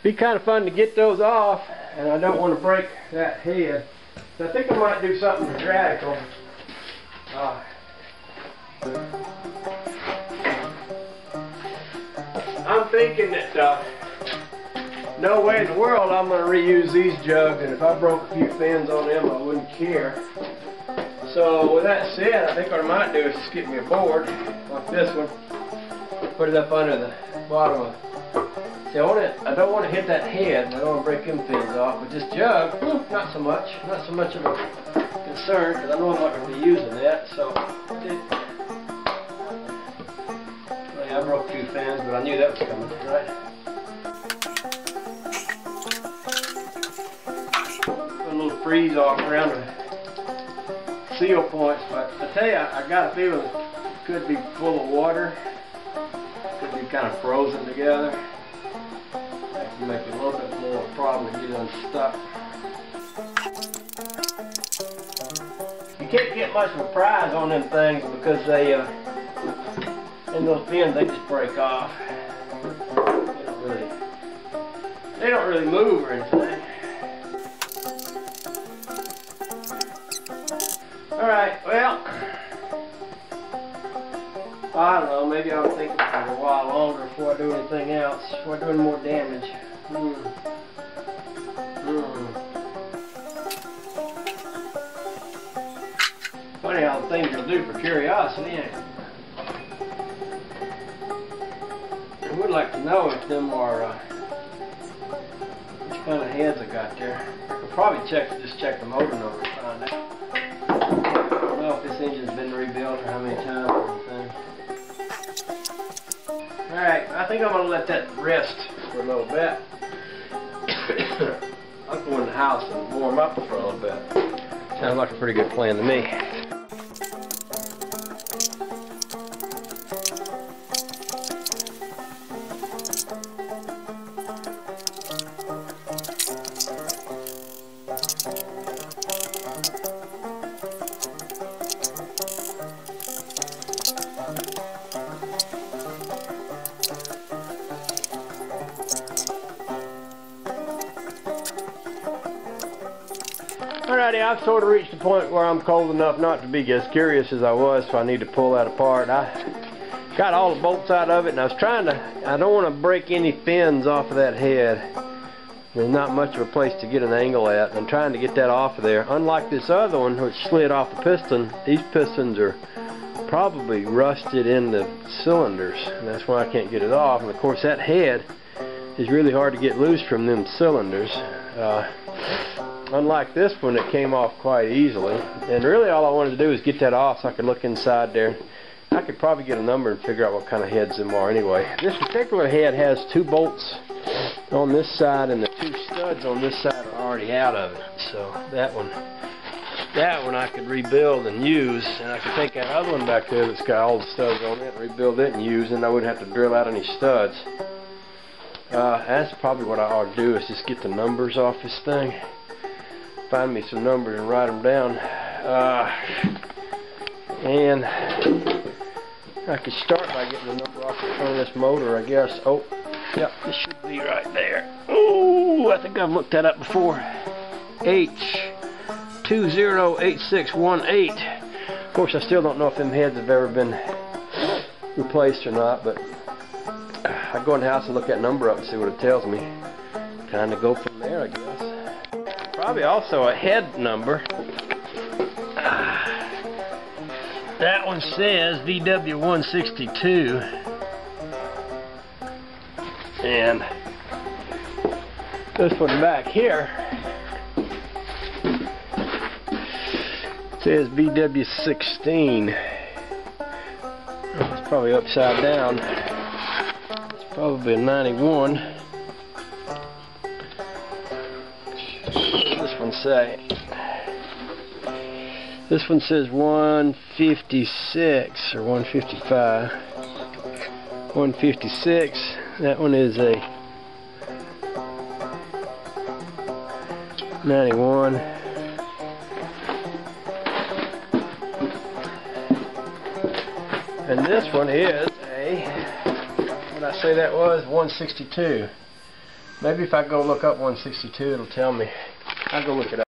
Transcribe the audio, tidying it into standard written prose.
Be kind of fun to get those off, and I don't want to break that head. So I think I might do something radical. I'm thinking that no way in the world I'm going to reuse these jugs, and if I broke a few fins on them, I wouldn't care. So with that said, I think what I might do is just get me a board like this one, put it up under the bottom of. See, I don't want to hit that head. I don't want to break them fins off. But this jug, not so much. Not so much of a concern, because I know I'm not going to be using that. So I broke a few fins, but I knew that was coming, right? Put a little freeze off around the seal points, but I tell you, I got a feeling it could be full of water. Could be kind of frozen together. That can make it a little bit more of a problem to get unstuck. You can't get much of a prize on them things because they, in those fins, they just break off. They don't really move or anything. Alright, well, I don't know, maybe I'll think about it a while longer before I do anything else, before I do any more damage. Funny how the things will do for curiosity, ain't it? I would like to know if them are, which kind of heads I got there. I could probably just check the motor number to find out. I don't know if this engine's been rebuilt or how many times or anything. Alright, I think I'm going to let that rest for a little bit. I'll go in the house and warm up for a little bit. Sounds like a pretty good plan to me. Alrighty, I've sort of reached the point where I'm cold enough not to be as curious as I was, so I need to pull that apart. I got all the bolts out of it, and I was trying to, I don't want to break any fins off of that head. There's not much of a place to get an angle at. I'm trying to get that off of there. Unlike this other one, which slid off the piston, these pistons are probably rusted in the cylinders, and that's why I can't get it off. And of course, that head is really hard to get loose from them cylinders. Unlike this one, it came off quite easily. And really all I wanted to do is get that off so I could look inside there. I could probably get a number and figure out what kind of heads them are anyway. This particular head has 2 bolts on this side, and the 2 studs on this side are already out of it. So that one I could rebuild and use, and I could take that other one back there that's got all the studs on it and rebuild it and use, and I wouldn't have to drill out any studs. That's probably what I ought to do, is just get the numbers off this thing. Find me some numbers and write them down. And I could start by getting the number off the front of this motor, I guess. Oh, yep, this should be right there. Oh, I think I've looked that up before. H208618. Of course, I still don't know if them heads have ever been replaced or not, but I go in the house and look that number up and see what it tells me. Kind of go from there, I guess. Probably also a head number. That one says VW162, and this one back here says VW16. It's probably upside down. It's probably a 91. Say this one says 156 or 155. 156. That one is a 91. And this one is a, what did I say that was? 162. Maybe if I go look up 162, it'll tell me. I'll go look it up.